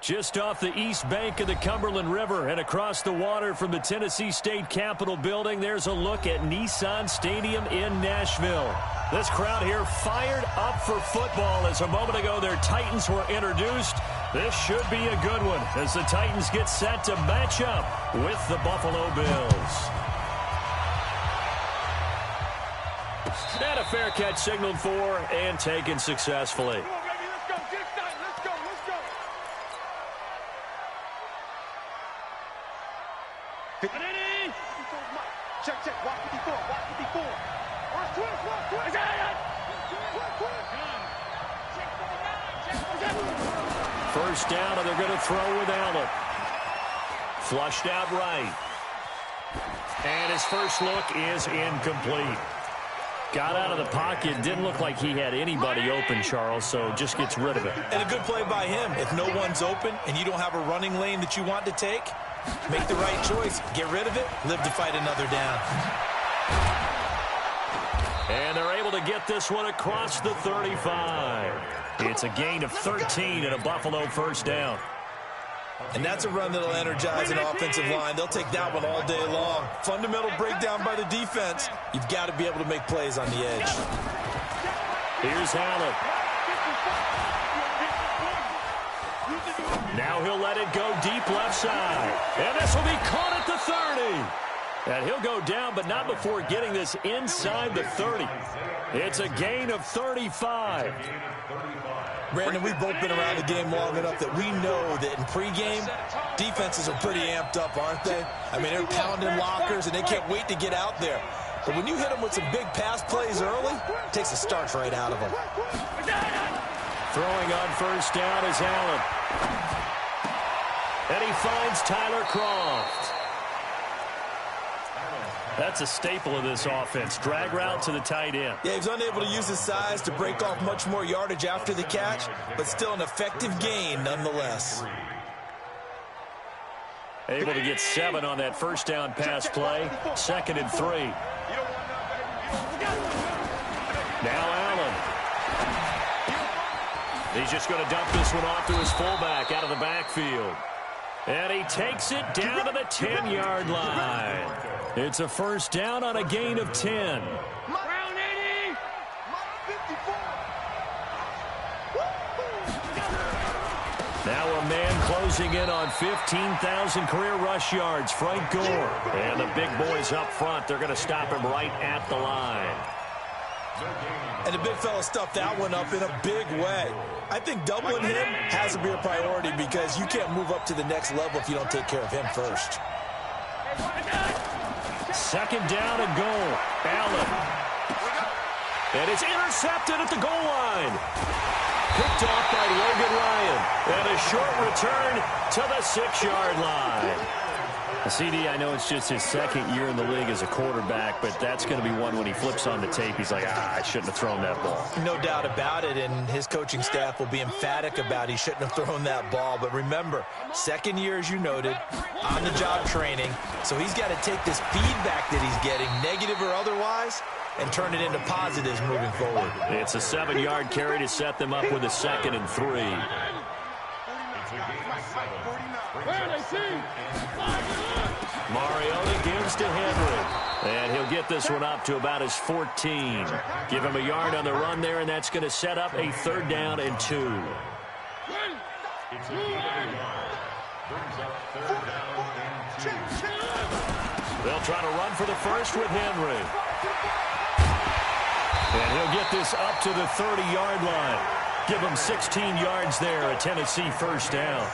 Just off the east bank of the Cumberland River and across the water from the Tennessee State Capitol building, there's a look at Nissan Stadium in Nashville. This crowd here fired up for football as a moment ago their Titans were introduced. This should be a good one as the Titans get set to match up with the Buffalo Bills. And a fair catch signaled for and taken successfully. Check, watch 54, watch 54. First down, and they're going to throw with Allen. Flushed out right. And his first look is incomplete. Got out of the pocket. Didn't look like he had anybody open, Charles, so just gets rid of it. And a good play by him. If no one's open and you don't have a running lane that you want to take, make the right choice. Get rid of it. Live to fight another down. And they're able to get this one across the 35. It's a gain of 13 and a Buffalo first down. And that's a run that'll energize an offensive line. They'll take that one all day long. Fundamental breakdown by the defense. You've got to be able to make plays on the edge. Here's Allen. Now he'll let it go deep left side. And this will be caught at the 30. And he'll go down, but not before getting this inside the 30. It's a gain of 35. Brandon, we've both been around the game long enough that we know that in pregame, defenses are pretty amped up, aren't they? I mean, they're pounding lockers, and they can't wait to get out there. But when you hit them with some big pass plays early, it takes the starch right out of them. Throwing on first down is Allen. And he finds Tyler Croft. That's a staple of this offense. Drag route to the tight end. Yeah, he's unable to use his size to break off much more yardage after the catch, but still an effective gain nonetheless. Able to get 7 on that first down pass play. 2nd and 3. Now Allen. He's just going to dump this one off to his fullback out of the backfield. And he takes it down to the 10-yard line. It's a first down on a gain of 10. Now a man closing in on 15,000 career rush yards, Frank Gore. And the big boys up front, they're going to stop him right at the line. And the big fella stuffed that one up in a big way. I think doubling him has to be a priority because you can't move up to the next level if you don't take care of him first. 2nd down and goal. Allen. And it's intercepted at the goal line. Picked off by Logan Ryan. And a short return to the 6-yard line. CD, I know it's just his 2nd year in the league as a quarterback, but that's going to be one when he flips on the tape. He's like, I shouldn't have thrown that ball. No doubt about it, and his coaching staff will be emphatic about he shouldn't have thrown that ball. But remember, 2nd year, as you noted, on-the-job training. So he's got to take this feedback that he's getting, negative or otherwise, and turn it into positives moving forward. It's a 7-yard carry to set them up with a 2nd and 3. Mariota gives to Henry. And he'll get this one up to about his 14. Give him a yard on the run there, and that's going to set up a 3rd down and 2. They'll try to run for the first with Henry. And he'll get this up to the 30-yard line. Give him 16 yards there, a Tennessee first down.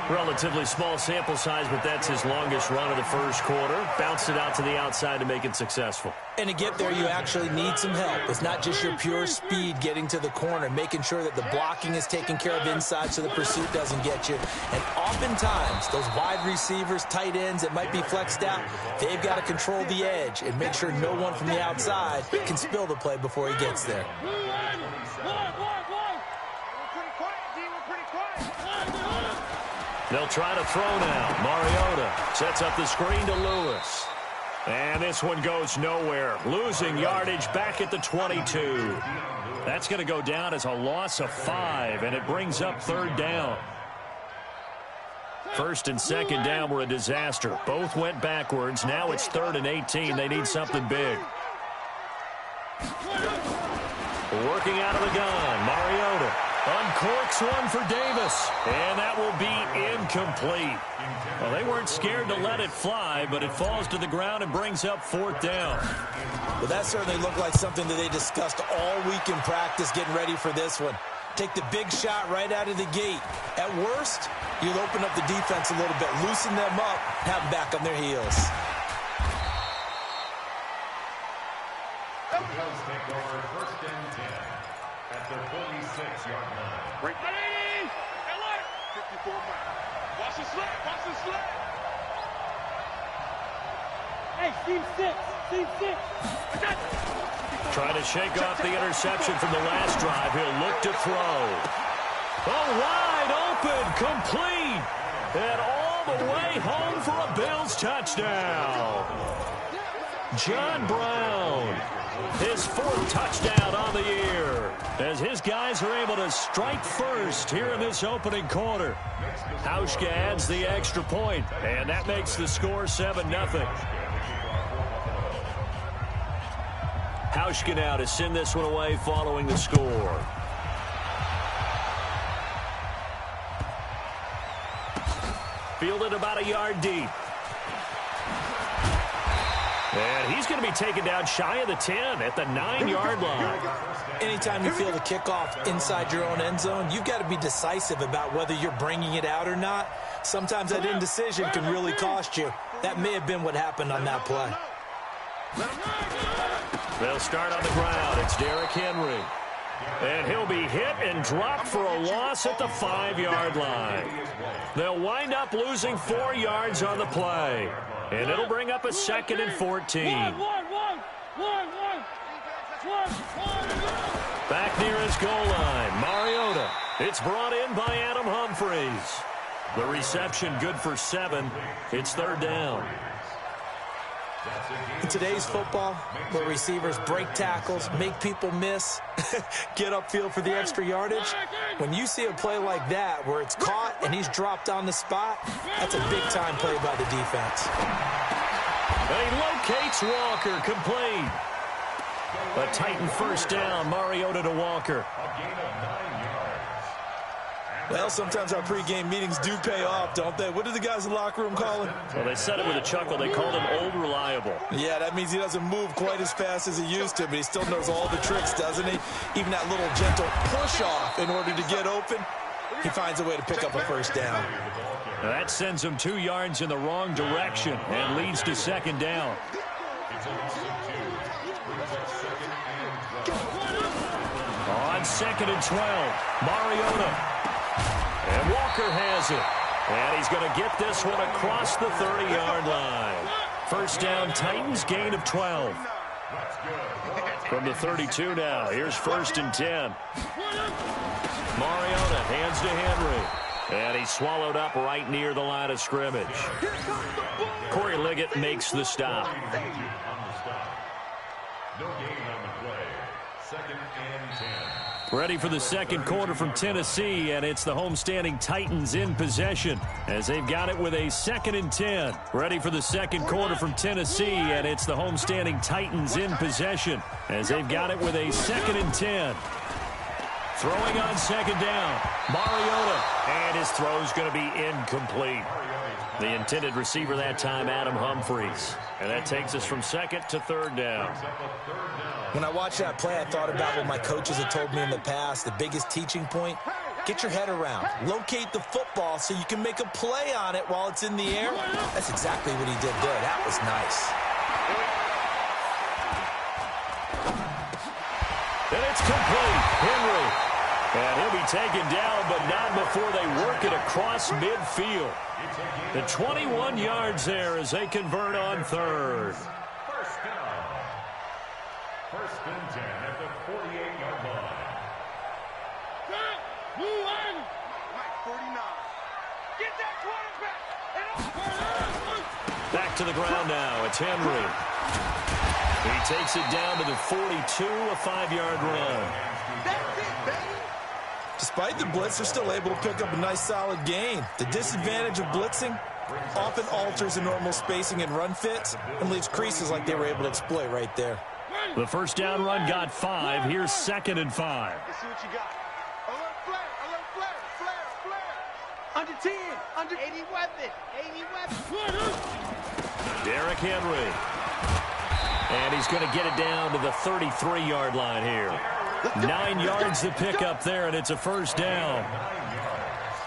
Relatively small sample size, but that's his longest run of the first quarter. Bounced it out to the outside to make it successful. And to get there, you actually need some help. It's not just your pure speed getting to the corner, making sure that the blocking is taken care of inside so the pursuit doesn't get you. And oftentimes, those wide receivers, tight ends that might be flexed out, they've got to control the edge and make sure no one from the outside can spill the play before he gets there. They'll try to throw now. Mariota sets up the screen to Lewis. And this one goes nowhere. Losing yardage back at the 22. That's going to go down as a loss of 5, and it brings up 3rd down. First and second down were a disaster. Both went backwards. Now it's 3rd and 18. They need something big. Working out of the gun, Mariota uncorks one for Davis, and that will be incomplete. Well, they weren't scared to let it fly, but it falls to the ground and brings up 4th down. Well, that certainly looked like something that they discussed all week in practice, getting ready for this one. Take the big shot right out of the gate. At worst, you'll open up the defense a little bit, loosen them up, have them back on their heels. The Bills take over 1st and 10 at the 46-yard line. Ready? 54 miles. Watch the sled. Watch the sled. Hey, Steve 6. Trying to shake off the interception from the last drive. He'll look to throw. Oh, wide open, complete. And all the way home for a Bills touchdown. John Brown, his 4th touchdown on the year, as his guys are able to strike first here in this opening quarter. Hauschka adds the extra point, and that makes the score 7-0. Hauschka now to send this one away following the score. Fielded about a yard deep. And he's going to be taken down shy of the 10 at the 9-yard line. Anytime you feel the kickoff inside your own end zone, you've got to be decisive about whether you're bringing it out or not. Sometimes that indecision can really cost you. That may have been what happened on that play. They'll start on the ground. It's Derrick Henry. And he'll be hit and dropped for a loss at the 5-yard line. They'll wind up losing 4 yards on the play. And it'll bring up a 2nd and 14. Back near his goal line, Mariota. It's brought in by Adam Humphries. The reception good for 7. It's 3rd down. In today's football, where receivers break tackles, make people miss, get upfield for the extra yardage, when you see a play like that where it's caught and he's dropped on the spot, that's a big-time play by the defense. And he locates Walker, complete. A Titan 1st down, Mariota to Walker. Well, sometimes our pregame meetings do pay off, don't they? What do the guys in the locker room call him? Well, they said it with a chuckle. They called him Old Reliable. Yeah, that means he doesn't move quite as fast as he used to, but he still knows all the tricks, doesn't he? Even that little gentle push-off in order to get open, he finds a way to pick up a 1st down. Now that sends him 2 yards in the wrong direction and leads to 2nd down. On 2nd and 12, Mariota. And Walker has it. And he's going to get this one across the 30-yard line. 1st down, Titans, gain of 12. From the 32 now, here's 1st and 10. Mariota hands to Henry. And he's swallowed up right near the line of scrimmage. Corey Liggett makes the stop. No gain on the play. 2nd and 10. Ready for the second quarter from Tennessee, and it's the homestanding Titans in possession as they've got it with a 2nd and 10. Ready for the second quarter from Tennessee, and it's the homestanding Titans in possession as they've got it with a 2nd and 10. Throwing on 2nd down, Mariota, and his throw's going to be incomplete. The intended receiver that time, Adam Humphries. And that takes us from 2nd to 3rd down. When I watched that play, I thought about what my coaches had told me in the past. The biggest teaching point, get your head around. Locate the football so you can make a play on it while it's in the air. That's exactly what he did there. That was nice. And it's complete. Henry. And he'll be taken down, but not before they work it across midfield. The 21 yards there as they convert on 3rd. 1st down. 1st and 10 at the 48-yard line. Mike 49. Get that quarterback. Back to the ground now. It's Henry. He takes it down to the 42, a 5-yard run. That's it, baby. Despite the blitz, they're still able to pick up a nice, solid gain. The disadvantage of blitzing often alters the normal spacing and run fits and leaves creases like they were able to exploit right there. The first down run got 5. Here's 2nd and 5. Let's see what you got. Alert flare. Under 10, under 80 weapon. Derrick Henry. And he's going to get it down to the 33-yard line here. 9 yards to pick up there, and it's a first down.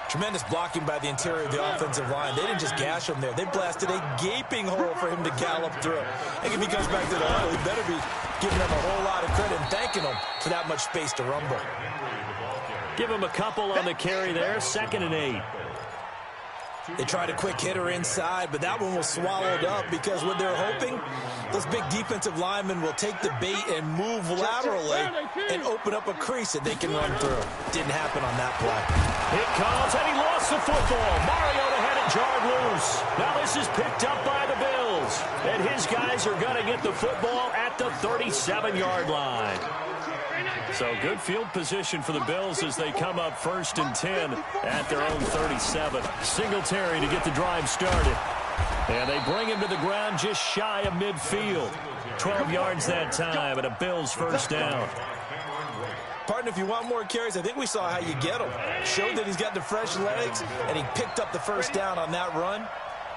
Tremendous blocking by the interior of the offensive line. They didn't just gash him there. They blasted a gaping hole for him to gallop through. I think if he comes back to the huddle, he better be giving them a whole lot of credit and thanking them for that much space to rumble. Give him a couple on the carry there. 2nd and 8. They tried a quick hitter inside, but that one was swallowed up because what they're hoping, those big defensive linemen will take the bait and move laterally and open up a crease that they can run through. Didn't happen on that play. It comes, and he lost the football. Mariota had it jarred loose. Now this is picked up by the Bills, and his guys are going to get the football at the 37-yard line. So good field position for the Bills as they come up 1st and 10 at their own 37. Singletary to get the drive started. And they bring him to the ground just shy of midfield. 12 yards that time and a Bills first down. Partner, if you want more carries, I think we saw how you get them. Showed that he's got the fresh legs, and he picked up the first down on that run.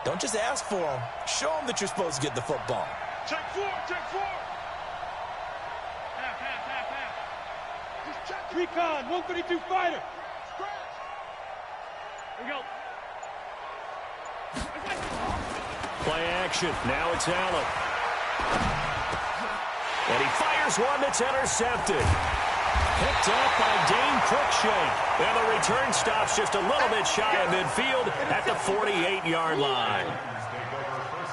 Don't just ask for them. Show them that you're supposed to get the football. Check 4. Recon, 132 fighter. Here we go. Play action. Now it's Allen. And he fires one that's intercepted. Picked up by Dane Cruikshank. And the return stops just a little bit shy of midfield at the 48-yard line.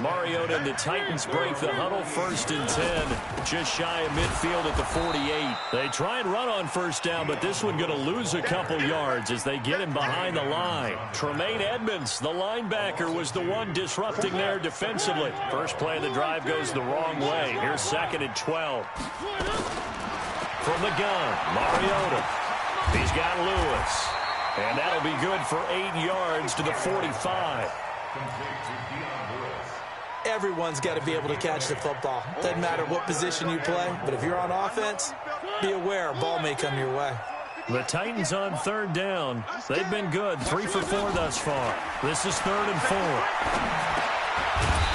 Mariota and the Titans break the huddle 1st and 10. Just shy of midfield at the 48. They try and run on first down, but this one going to lose a couple yards as they get him behind the line. Tremaine Edmonds, the linebacker, was the one disrupting there defensively. First play of the drive goes the wrong way. Here's 2nd and 12. From the gun, Mariota. He's got Lewis. And that'll be good for 8 yards to the 45. Everyone's got to be able to catch the football. Doesn't matter what position you play, but if you're on offense, be aware a ball may come your way. The Titans on 3rd down. They've been good, 3 for 4 thus far. This is 3rd and 4.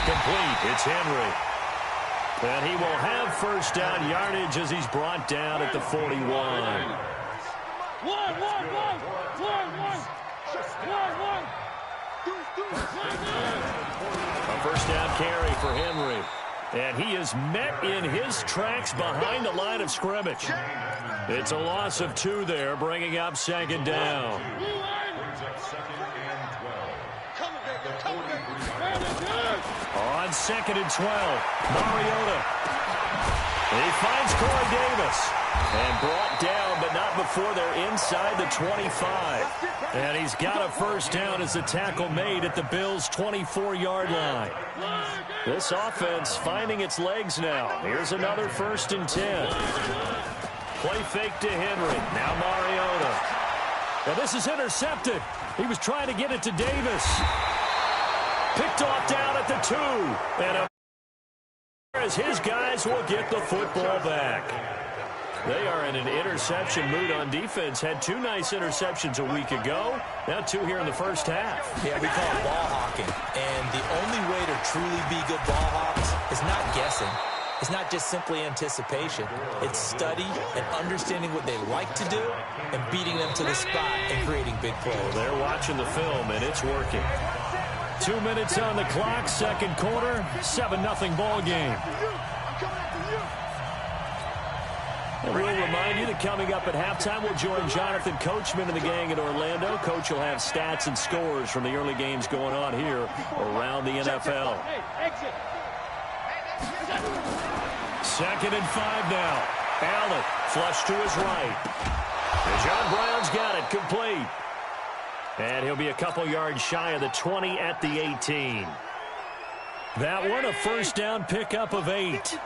Complete, it's Henry. And he will have first down yardage as he's brought down at the 41. A first down carry for Henry. And he is met in his tracks behind the line of scrimmage. It's a loss of 2 there, bringing up 2nd down. On 2nd and 12, Mariota. He finds Corey Davis. And brought down, but not before they're inside the 25. And he's got a first down as the tackle made at the Bills' 24-yard line. This offense finding its legs now. Here's another 1st and 10. Play fake to Henry. Now Mariota. Now this is intercepted. He was trying to get it to Davis. Picked off down at the 2. And as his guys will get the football back. They are in an interception mood on defense. Had 2 nice interceptions a week ago. Now 2 here in the first half. Yeah, we call it ball hawking. And the only way to truly be good ball hawks is not guessing. It's not just simply anticipation. It's study and understanding what they like to do and beating them to the spot and creating big plays. They're watching the film, and it's working. 2 minutes on the clock, 2nd quarter, 7-0 ball game. And we'll remind you that coming up at halftime, we'll join Jonathan Coachman and the gang in Orlando. Coach will have stats and scores from the early games going on here around the NFL. 2nd and 5 now. Allen, flush to his right. And John Brown's got it, complete. And he'll be a couple yards shy of the 20 at the 18. That one, a first down pickup of 8.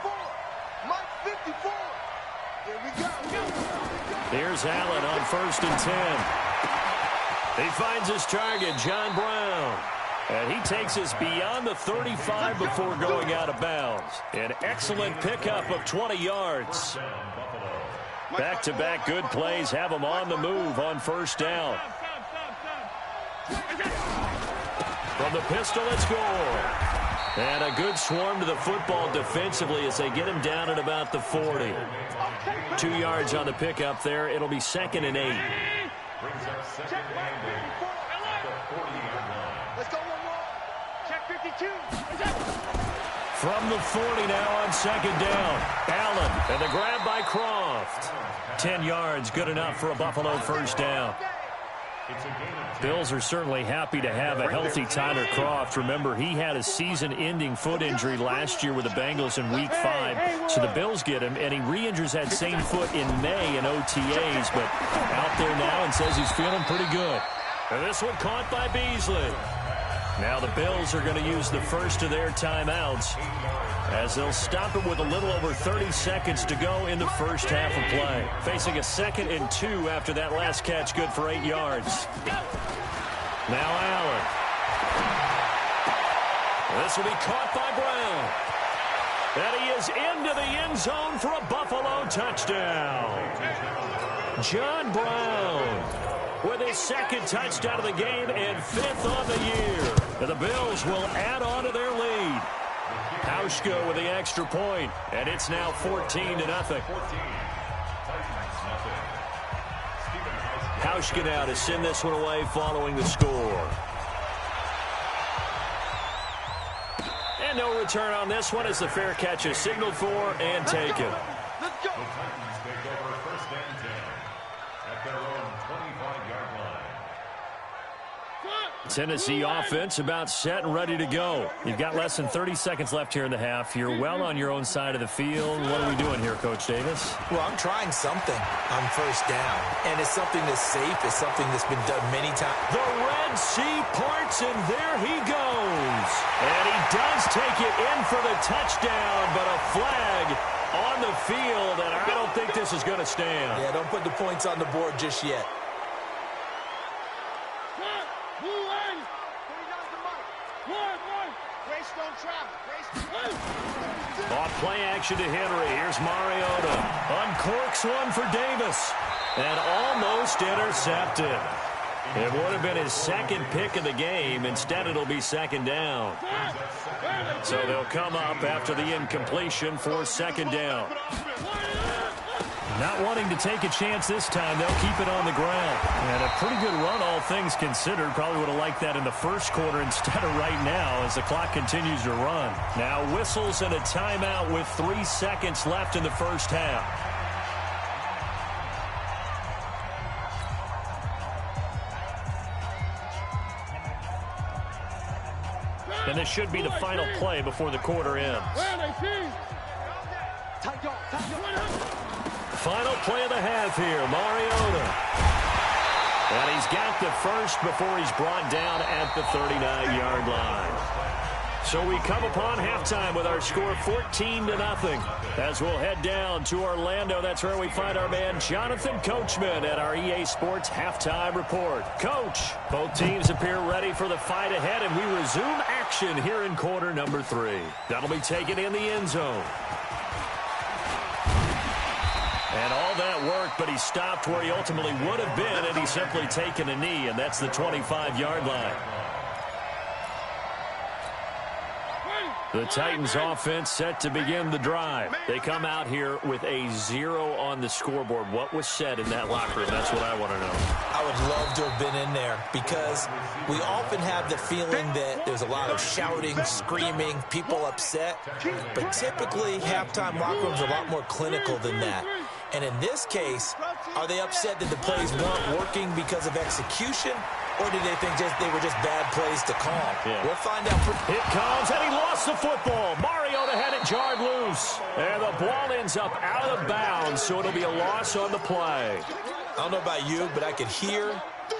Here's Allen on 1st and 10. He finds his target, John Brown. And he takes us beyond the 35 before going out of bounds. An excellent pickup of 20 yards. Back-to-back good plays have him on the move on 1st down. From the pistol, it's score. And a good swarm to the football defensively as they get him down at about the 40. 2 yards on the pickup there. It'll be 2nd and 8. Brings up second and 8. The 40-yard line. Let's go one more. Check 52. From the 40 now on 2nd down. Allen and the grab by Croft. 10 yards, good enough for a Buffalo 1st down. Bills are certainly happy to have a healthy Tyler Croft. Remember, he had a season-ending foot injury last year with the Bengals in Week 5. So the Bills get him, and he re-injures that same foot in May in OTAs, but out there now and says he's feeling pretty good. And this one caught by Beasley. Now the Bills are going to use the first of their timeouts as they'll stop it with a little over 30 seconds to go in the first half of play. Facing a 2nd and 2 after that last catch, good for 8 yards. Now Allen. This will be caught by Brown. And he is into the end zone for a Buffalo touchdown. John Brown with his 2nd touchdown of the game and 5th on the year. And the Bills will add on to their lead. Hauschka with the extra point, and it's now 14-0. Hauschka now to send this one away following the score. And no return on this one as the fair catch is signaled for and taken. Let's go. The Titans take over 1st and 10 at their own 25-yard line. Tennessee offense about set and ready to go. You've got less than 30 seconds left here in the half. You're well on your own side of the field. What are we doing here, Coach Davis? Well, I'm trying something on 1st down, and it's something that's safe. It's something that's been done many times. The Red Sea parts, and there he goes. And he does take it in for the touchdown, but a flag on the field, and I don't think this is going to stand. Yeah, don't put the points on the board just yet. Off play action to Henry. Here's Mariota. Uncorks one for Davis. And almost intercepted. It would have been his 2nd pick of the game. Instead, it'll be 2nd down. So they'll come up after the incompletion for 2nd down. Not wanting to take a chance this time, they'll keep it on the ground. And a pretty good run, all things considered. Probably would have liked that in the first quarter instead of right now as the clock continues to run. Now whistles and a timeout with 3 seconds left in the first half. And this should be the final play before the quarter ends. Final play of the half here, Mariota. And he's got the first before he's brought down at the 39-yard line. So we come upon halftime with our score 14-0. As we'll head down to Orlando, that's where we find our man Jonathan Coachman at our EA Sports Halftime Report. Coach, both teams appear ready for the fight ahead, and we resume action here in quarter number 3. That'll be taken in the end zone. And all that work, but he stopped where he ultimately would have been, and he's simply taken a knee, and that's the 25-yard line. The Titans offense set to begin the drive. They come out here with a 0 on the scoreboard. What was said in that locker room? That's what I want to know. I would love to have been in there because we often have the feeling that there's a lot of shouting, screaming, people upset. But typically, halftime locker rooms are a lot more clinical than that. And in this case, are they upset that the plays weren't working because of execution? Or did they think they were just bad plays to call? Yeah. We'll find out. It comes, and he lost the football. Mariota had it jarred loose. And the ball ends up out of bounds, so it'll be a loss on the play. I don't know about you, but I could hear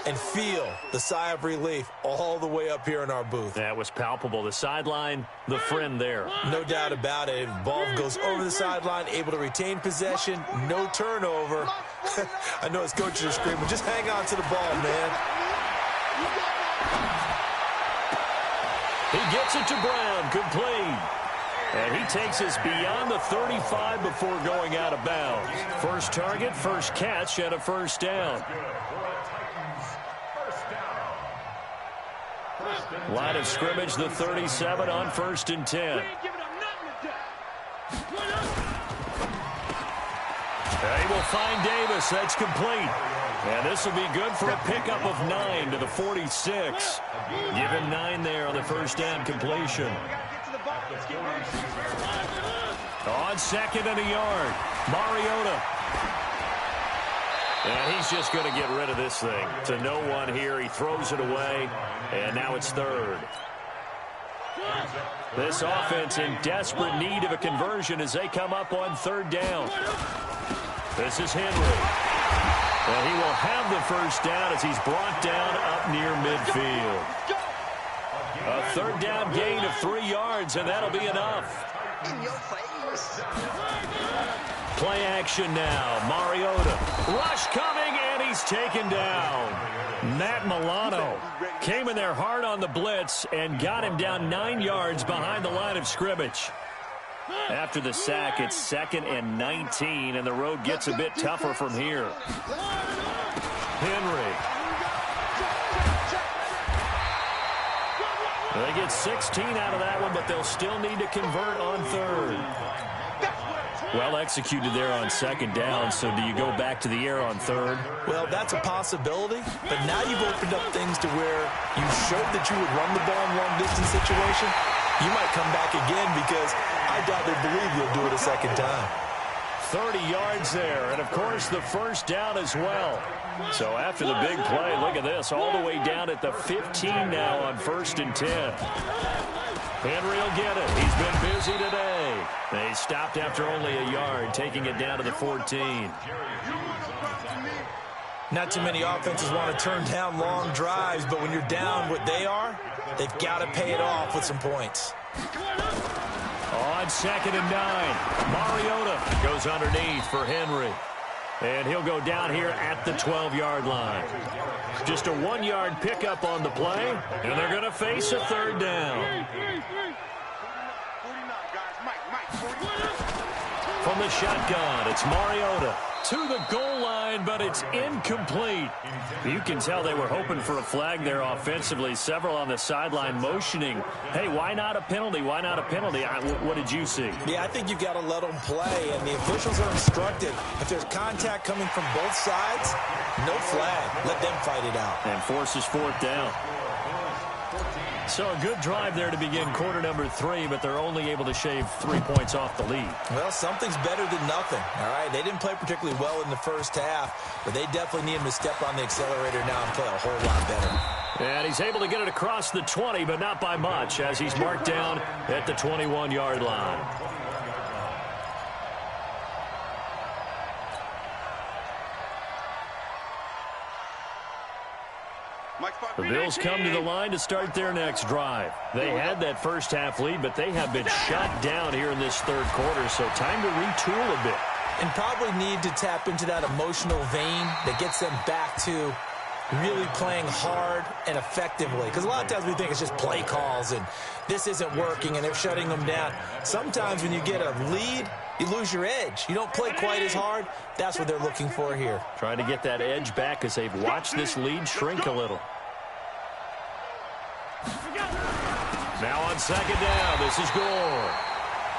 and feel the sigh of relief all the way up here in our booth. That was palpable. The sideline, the friend there. No doubt about it. The ball goes over the sideline, able to retain possession, no turnover. I know his coaches are screaming, just hang on to the ball, man. He gets it to Brown, complete. And he takes us beyond the 35 before going out of bounds. First target, first catch, and a first down. Line of scrimmage, the 37 on 1st and 10. They will find Davis. That's complete. And this will be good for a pickup of 9 to the 46. Give him 9 there on the first down completion. On 2nd and a yard, Mariota. And he's just going to get rid of this thing. To no one here. He throws it away. And now it's 3rd. This offense in desperate need of a conversion as they come up on 3rd down. This is Henry. And he will have the first down as he's brought down up near midfield. A 3rd down gain of 3 yards, and that'll be enough. In your face. Play action now. Mariota. Rush coming, and he's taken down. Matt Milano came in there hard on the blitz and got him down 9 yards behind the line of scrimmage. After the sack, it's 2nd and 19, and the road gets a bit tougher from here. Henry. They get 16 out of that one, but they'll still need to convert on 3rd. Well executed there on 2nd down, so do you go back to the air on 3rd? Well, that's a possibility, but now you've opened up things to where you showed that you would run the ball in long-distance situation. You might come back again because I doubt they believe you'll do it a 2nd time. 30 yards there, and of course the first down as well. So after the big play, look at this, all the way down at the 15 now on 1st and 10. Henry will get it. He's been busy today. They stopped after only a yard, taking it down to the 14. Not too many offenses want to turn down long drives, but when you're down what they are, they've got to pay it off with some points. On 2nd and 9, Mariota goes underneath for Henry. And he'll go down here at the 12-yard line. Just a 1-yard pickup on the play, and they're going to face a 3rd down. From the shotgun, it's Mariota to the goal line, but it's incomplete. You can tell they were hoping for a flag there offensively. Several on the sideline motioning, hey, why not a penalty? Why not a penalty? What did you see? Yeah, I think you've got to let them play, and the officials are instructed. If there's contact coming from both sides, no flag. Let them fight it out. And forces 4th down. So a good drive there to begin quarter number 3, but they're only able to shave 3 points off the lead. Well, something's better than nothing, all right? They didn't play particularly well in the first half, but they definitely need him to step on the accelerator now and play a whole lot better. And he's able to get it across the 20, but not by much, as he's marked down at the 21-yard line. The Bills come to the line to start their next drive. They had that first half lead, but they have been shut down here in this 3rd quarter, so time to retool a bit. And probably need to tap into that emotional vein that gets them back to really playing hard and effectively. Because a lot of times we think it's just play calls and this isn't working and they're shutting them down. Sometimes when you get a lead, you lose your edge. You don't play quite as hard. That's what they're looking for here. Trying to get that edge back as they've watched this lead shrink a little. Now on 2nd down, this is Gore.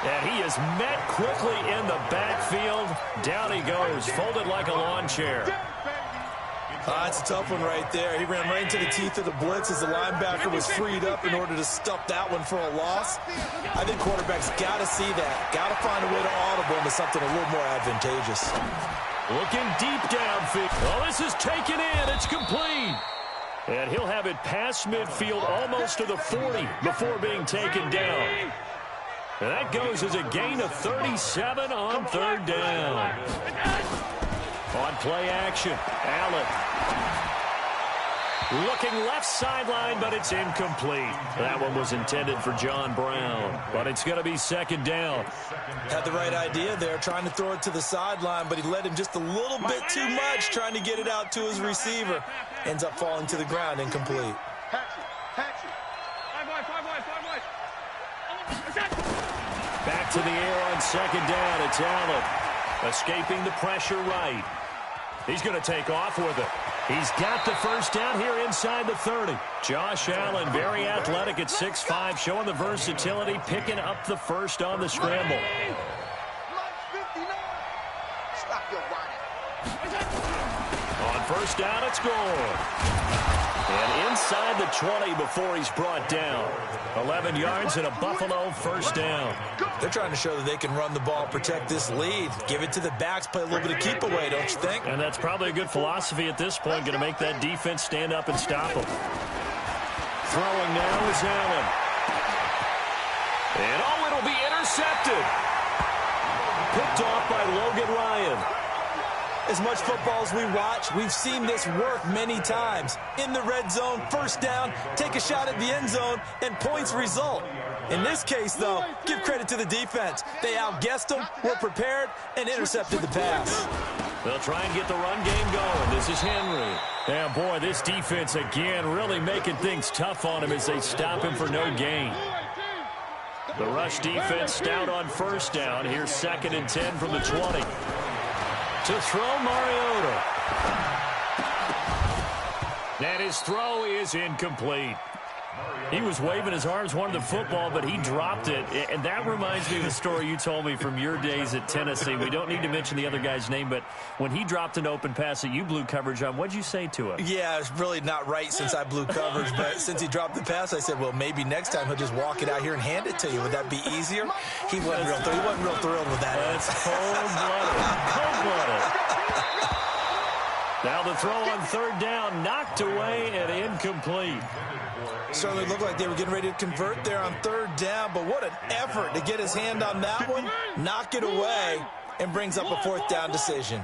And he is met quickly in the backfield. Down he goes, folded like a lawn chair. That's a tough one right there. He ran right into the teeth of the blitz as the linebacker was freed up in order to stuff that one for a loss. I think quarterbacks got to see that. Got to find a way to audible into something a little more advantageous. Looking deep downfield. Well, this is taken in. It's complete. And he'll have it past midfield almost to the 40 before being taken down. And that goes as a gain of 37 on 3rd down. On play action, Allen. Looking left sideline, but it's incomplete. That one was intended for John Brown, but it's going to be second down. Had the right idea there, trying to throw it to the sideline, but he led him just a little bit too much, trying to get it out to his receiver. Ends up falling to the ground, incomplete. Back to the air on second down. It's Allen. Escaping the pressure right. He's going to take off with it. He's got the first down here inside the 30. Josh Allen, very athletic at 6'5", showing the versatility, picking up the first on the scramble. On first down, it's good. And inside the 20 before he's brought down. 11 yards and a Buffalo first down. They're trying to show that they can run the ball, protect this lead. Give it to the backs, play a little bit of keep away, don't you think? And that's probably a good philosophy at this point, going to make that defense stand up and stop them. Throwing now is Allen. And it'll be intercepted. Picked off by Logan Ryan. As much football as we watch, we've seen this work many times. In the red zone, first down, take a shot at the end zone, and points result. In this case, though, give credit to the defense. They outguessed them, were prepared, and intercepted the pass. They'll try and get the run game going. This is Henry. Yeah, boy, this defense, again, really making things tough on him as they stop him for no gain. The rush defense stout on first down. Here's 2nd and 10 from the 20. To throw, Mariota. And his throw is incomplete. He was waving his arms, wanted the football, but he dropped it. And that reminds me of the story you told me from your days at Tennessee. We don't need to mention the other guy's name, but when he dropped an open pass that you blew coverage on, what'd you say to him? Yeah, it's really not right since I blew coverage, but since he dropped the pass, I said, well, maybe next time he'll just walk it out here and hand it to you. Would that be easier? He wasn't real thrilled with that. That's cold-blooded. Now the throw on third down, knocked away and incomplete. Certainly looked like they were getting ready to convert there on third down, but what an effort to get his hand on that one, knock it away, and brings up a fourth down decision.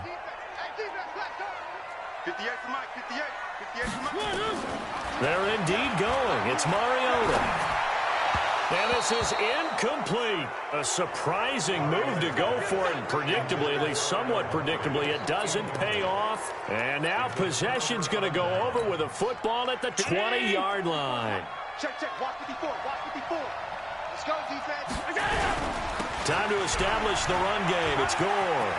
58 for Mike, 58 for Mike. They're indeed going. It's Mariota. And this is incomplete. A surprising move to go for it, and predictably, at least somewhat predictably, it doesn't pay off. And now possession's going to go over with a football at the 20-yard line. Check, watch 54, watch 54. Let's go, defense. Time to establish the run game. It's Gore.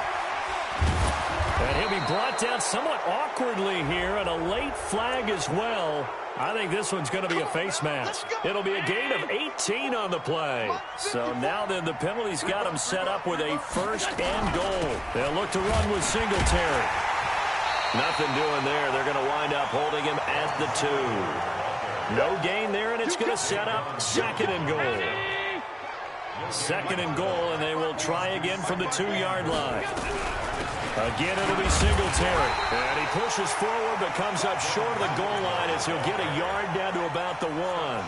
And he'll be brought down somewhat awkwardly here, and a late flag as well. I think this one's going to be a face mask. It'll be a gain of 18 on the play. So now then the penalty's got them set up with a first and goal. They'll look to run with Singletary. Nothing doing there. They're going to wind up holding him at the 2. No gain there, and it's going to set up 2nd and goal. 2nd and goal, and they will try again from the 2-yard line. Again, it'll be Singletary. And he pushes forward, but comes up short of the goal line as he'll get a yard down to about the 1.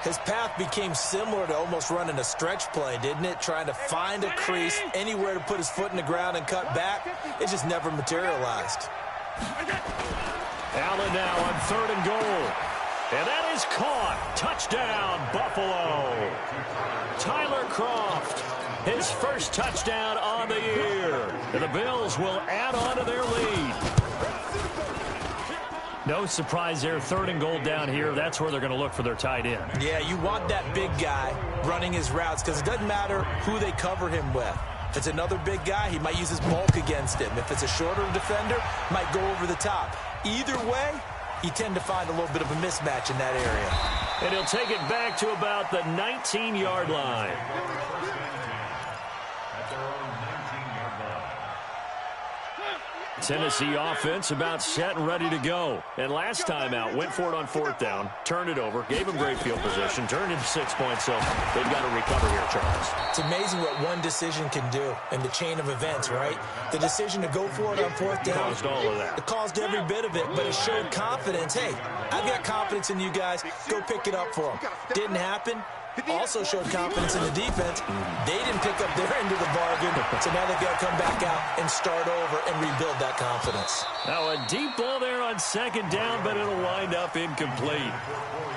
His path became similar to almost running a stretch play, didn't it? Trying to find a crease, anywhere to put his foot in the ground and cut back. It just never materialized. Allen now on 3rd and goal. And that is caught. Touchdown, Buffalo. Tyler Kroft, his first touchdown on the year. And the Bills will add on to their lead. No surprise there. 3rd and goal down here. That's where they're going to look for their tight end. Yeah, you want that big guy running his routes because it doesn't matter who they cover him with. If it's another big guy, he might use his bulk against him. If it's a shorter defender, might go over the top. Either way, you tend to find a little bit of a mismatch in that area. And he'll take it back to about the 19-yard line. Tennessee offense about set and ready to go. And last time out, went for it on 4th down, turned it over, gave him great field position, turned into 6 points, so they've got to recover here, Charles. It's amazing what one decision can do in the chain of events, right? The decision to go for it on 4th down. Caused all of that. It caused every bit of it, but it showed confidence. Hey, I've got confidence in you guys. Go pick it up for them. Didn't happen. Also showed confidence in the defense. They didn't pick up their end of the bargain, so now they've got to come back out and start over and rebuild that confidence. Now a deep ball there on second down, but it'll wind up incomplete.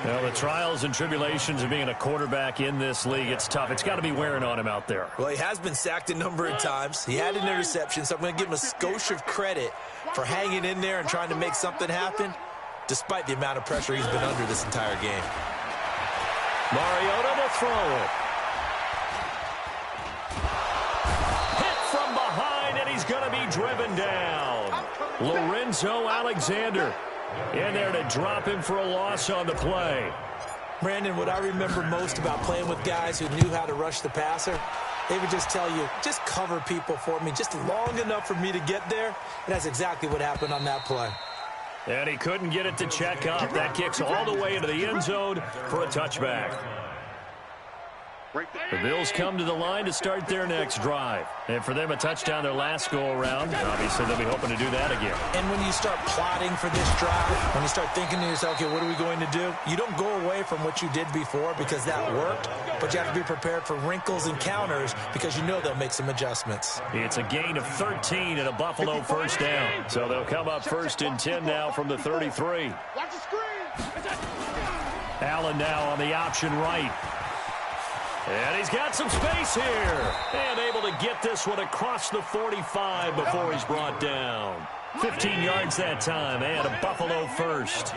Well, the trials and tribulations of being a quarterback in this league, it's tough. It's got to be wearing on him out there. Well, he has been sacked a number of times. He had an interception, so I'm going to give him a skosh of credit for hanging in there and trying to make something happen, despite the amount of pressure he's been under this entire game. Mariota to throw it. Hit from behind, and he's going to be driven down. Lorenzo Alexander in there to drop him for a loss on the play. Brandon, what I remember most about playing with guys who knew how to rush the passer, they would just tell you, just cover people for me, just long enough for me to get there. And that's exactly what happened on that play. And he couldn't get it to check up. That kicks all the way into the end zone for a touchback. The Bills come to the line to start their next drive. And for them, a touchdown their last go-around. Obviously, they'll be hoping to do that again. And when you start plotting for this drive, when you start thinking to yourself, okay, what are we going to do? You don't go away from what you did before because that worked, but you have to be prepared for wrinkles and counters because you know they'll make some adjustments. It's a gain of 13 and a Buffalo first down. So they'll come up first and 10 now from the 33. Watch the screen. Allen now on the option right. And he's got some space here. And able to get this one across the 45 before he's brought down. 15 yards that time, and a Buffalo first.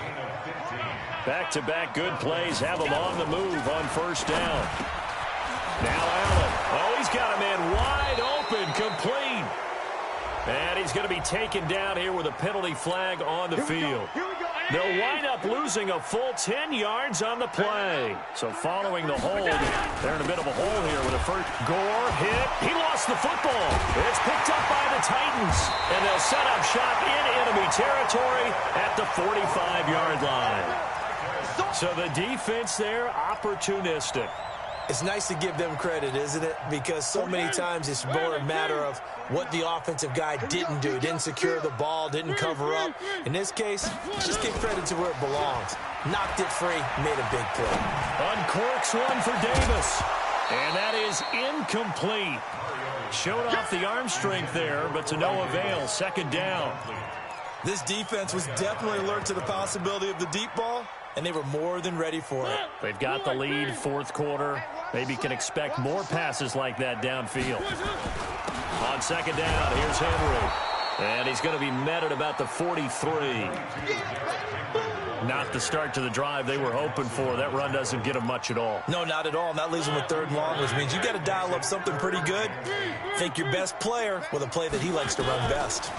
Back-to-back good plays have him on the move on first down. Now Allen. Oh, he's got a man wide open, complete. And he's going to be taken down here with a penalty flag on the field. They'll wind up losing a full 10 yards on the play. So following the hold, they're in a bit of a hole here with a first. Gore hit. He lost the football. It's picked up by the Titans. And they'll set up shop in enemy territory at the 45-yard line. So the defense there, opportunistic. It's nice to give them credit, isn't it? Because so many times it's more a matter of what the offensive guy didn't do. Didn't secure the ball, didn't cover up. In this case, just give credit to where it belongs. Knocked it free, made a big play. Uncorks one for Davis. And that is incomplete. Showed off the arm strength there, but to no avail. Second down. This defense was definitely alert to the possibility of the deep ball, and they were more than ready for it. They've got the lead, fourth quarter. Maybe can expect more passes like that downfield. On second down, here's Henry. And he's going to be met at about the 43. Not the start to the drive they were hoping for. That run doesn't get them much at all. No, not at all. And that leaves them with third and long, which means you got to dial up something pretty good. Think your best player with a play that he likes to run best.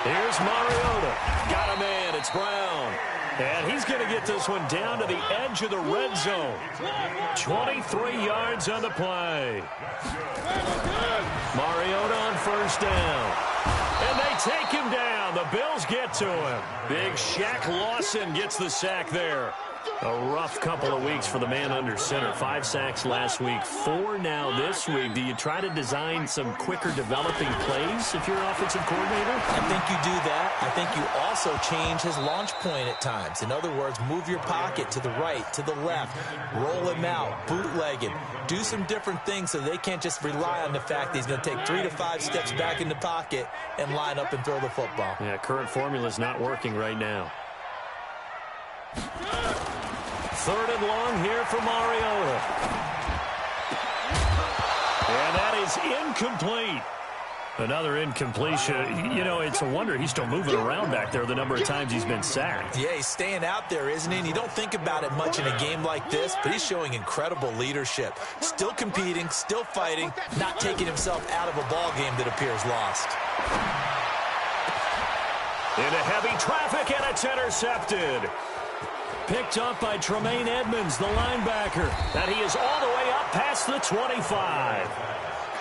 Here's Mariota. Got a man. It's Brown. And he's going to get this one down to the edge of the red zone. 23 yards on the play. Mariota on first down. And they take him down. The Bills get to him. Big Shaq Lawson gets the sack there. A rough couple of weeks for the man under center. 5 sacks last week, 4 now this week. Do you try to design some quicker developing plays if you're an offensive coordinator? I think you do that. I think you also change his launch point at times. In other words, move your pocket to the right, to the left, roll him out, bootleg him. Do some different things so they can't just rely on the fact that he's going to take 3 to 5 steps back in the pocket and line up and throw the football. Yeah, current formula is not working right now. Third and long here for Mariota. And that is incomplete. Another incompletion. You know, it's a wonder he's still moving around back there the number of times he's been sacked. Yeah, he's staying out there, isn't he? And you don't think about it much in a game like this, but he's showing incredible leadership. Still competing, still fighting, not taking himself out of a ball game that appears lost. Into heavy traffic, and it's intercepted. Picked up by Tremaine Edmonds, the linebacker. And he is all the way up past the 25.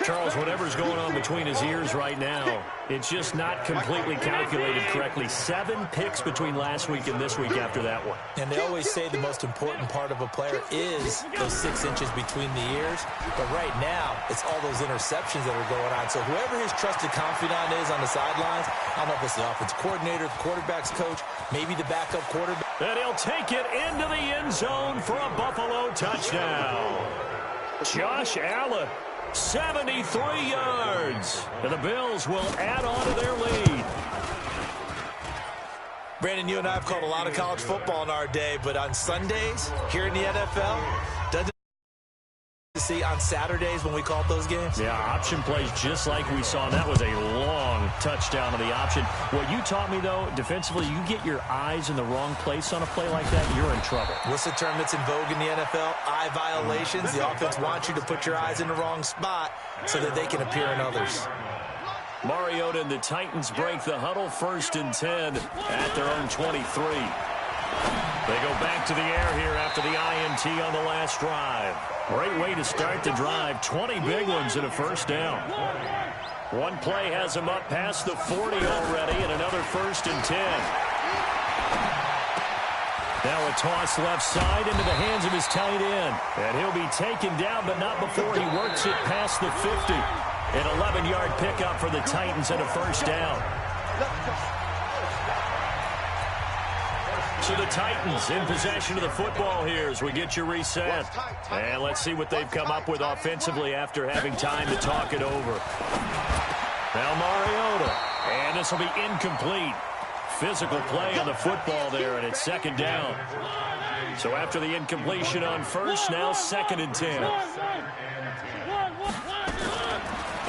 Charles, whatever's going on between his ears right now, it's just not completely calculated correctly. 7 picks between last week and this week after that one. And they always say the most important part of a player is those 6 inches between the ears. But right now, it's all those interceptions that are going on. So whoever his trusted confidant is on the sidelines, I don't know if it's the offensive coordinator, the quarterback's coach, maybe the backup quarterback. And he'll take it into the end zone for a Buffalo touchdown. Josh Allen. 73 yards. And the Bills will add on to their lead. Brandon, you and I have called a lot of college football in our day, but on Sundays here in the NFL, doesn't see on Saturdays when we called those games? Yeah, option plays just like we saw. That was a long touchdown of the option. What you taught me, though, defensively, you get your eyes in the wrong place on a play like that, you're in trouble. What's the term that's in vogue in the NFL? Eye violations. The offense wants you to put your eyes in the wrong spot so that they can appear in others. Mariota and the Titans break the huddle, 1st and 10 at their own 23. They go back to the air here after the INT on the last drive. Great way to start the drive. 20 big ones and a first down. One play has him up past the 40 already, and another 1st and 10. Now a toss left side into the hands of his tight end. And he'll be taken down, but not before he works it past the 50. An 11-yard pickup for the Titans and a first down. So the Titans in possession of the football here as we get you reset. And let's see what they've come up with offensively after having time to talk it over. Now Mariota. And this will be incomplete. Physical play on the football there, and it's 2nd down. So after the incompletion on first, now 2nd and 10.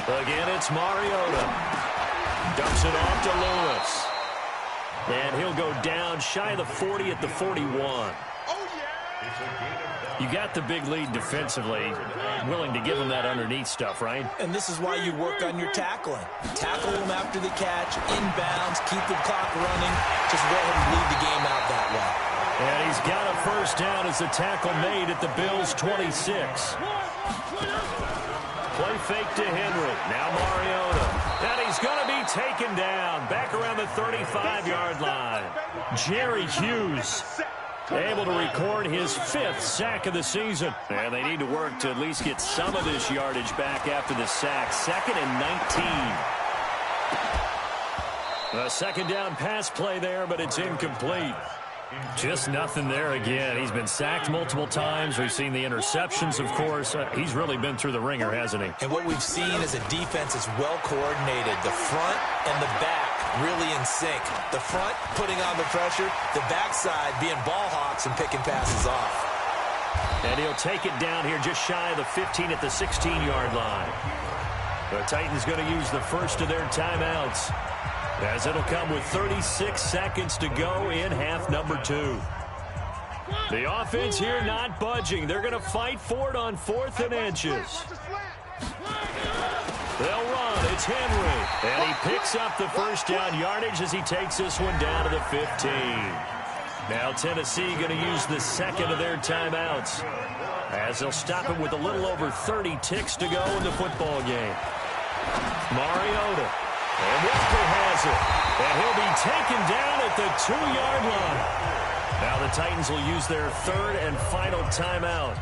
Again, it's Mariota. Dumps it off to Lewis. And he'll go down shy of the 40 at the 41. You got the big lead defensively. Willing to give them that underneath stuff, right? And this is why you work on your tackling. Tackle them after the catch, inbounds, keep the clock running. Just go ahead and bleed the game out that way. And he's got a first down as the tackle made at the Bills' 26. Play fake to Henry. Now Mariota. And he's going to be taken down back around the 35-yard line. Jerry Hughes able to record his 5th sack of the season. And they need to work to at least get some of this yardage back after the sack. 2nd and 19. A 2nd down pass play there, but it's incomplete. Just nothing there again. He's been sacked multiple times. We've seen the interceptions, of course. He's really been through the ringer, hasn't he? And what we've seen is a defense that's well coordinated. The front and the back really in sync. The front putting on the pressure, the backside being ball hawks and picking passes off. And he'll take it down here just shy of the 15 at the 16-yard line. The Titans going to use the first of their timeouts, as it'll come with 36 seconds to go in half number 2. The offense here not budging. They're going to fight for it on 4th and inches. They'll run. It's Henry. And he picks up the first down yardage as he takes this one down to the 15. Now Tennessee going to use the 2nd of their timeouts, as they'll stop it with a little over 30 ticks to go in the football game. Mariota. And Walker has it. And he'll be taken down at the 2-yard line. Now the Titans will use their 3rd and final timeout,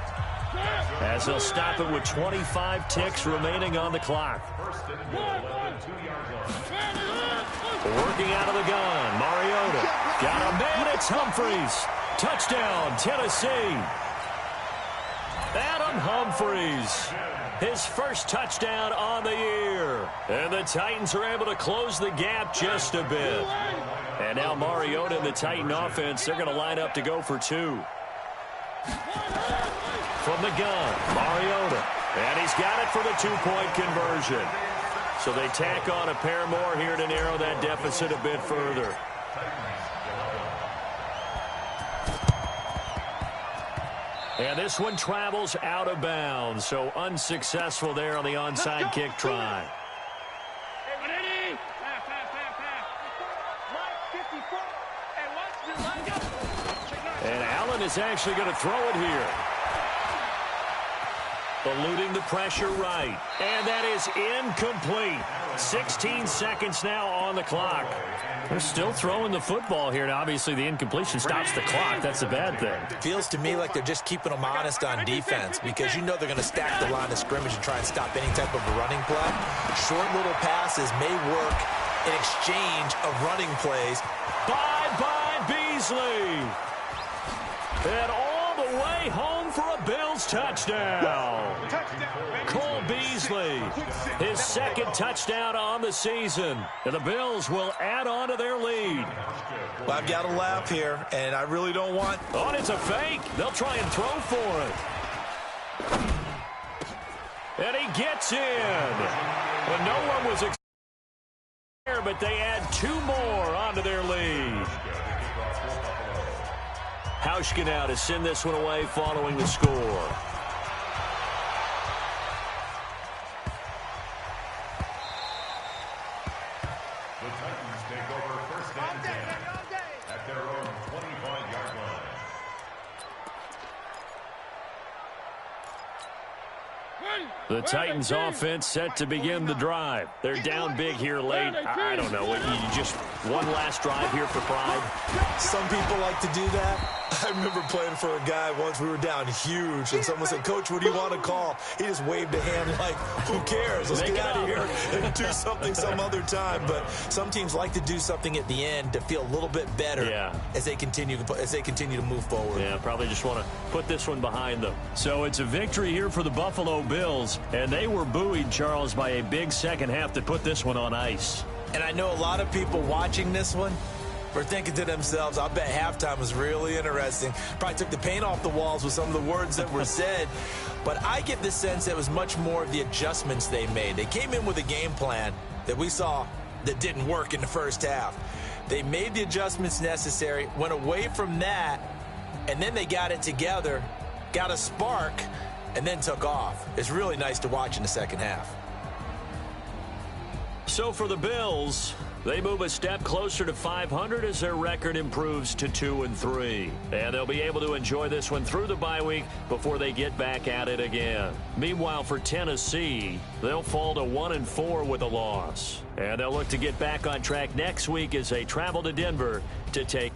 as they'll stop it with 25 ticks remaining on the clock. Working out of the gun, Mariota. Got a man, it's Humphries. Touchdown, Tennessee. Adam Humphries. His first touchdown on the year. And the Titans are able to close the gap just a bit. And now Mariota and the Titan offense, they're going to line up to go for 2. From the gun, Mariota. And he's got it for the 2-point conversion. So they tack on a pair more here to narrow that deficit a bit further. And this one travels out of bounds, so unsuccessful there on the onside kick try. And Allen is actually going to throw it here. Eluding the pressure right. And that is incomplete. 16 seconds now on the clock. They're still throwing the football here, and obviously the incompletion stops the clock. That's a bad thing. Feels to me like they're just keeping them honest on defense, because you know they're going to stack the line of scrimmage and try and stop any type of a running play. Short little passes may work in exchange of running plays. Bye-bye, Beasley. And all the way home for a Bills touchdown. Cole Beasley, his second touchdown on the season. And the Bills will add on to their lead. Well, I've got to laugh here, and I really don't want... Oh, and it's a fake. They'll try and throw for it. And he gets in. But no one was there, but they add 2 more onto their lead. Hauschka now to send this one away following the score. The Titans take over first and 10 at their own 25-yard line. The Titans offense set to begin the drive. They're down big here late. I don't know. You just one last drive here for pride. Some people like to do that. I remember playing for a guy once. We were down huge, and someone said, "Coach, what do you want to call?" He just waved a hand like, "Who cares? Let's get out of here and do something some other time." But some teams like to do something at the end to feel a little bit better as they continue to move forward. Yeah, probably just want to put this one behind them. So it's a victory here for the Buffalo Bills, and they were buoyed, Charles, by a big second half that put this one on ice. And I know a lot of people watching this one were thinking to themselves, I bet halftime was really interesting. Probably took the paint off the walls with some of the words that were said. But I get the sense that it was much more of the adjustments they made. They came in with a game plan that we saw that didn't work in the first half. They made the adjustments necessary, went away from that, and then they got it together, got a spark, and then took off. It's really nice to watch in the second half. So for the Bills, they move a step closer to 500 as their record improves to 2-3. And they'll be able to enjoy this one through the bye week before they get back at it again. Meanwhile, for Tennessee, they'll fall to 1-4 with a loss. And they'll look to get back on track next week as they travel to Denver to take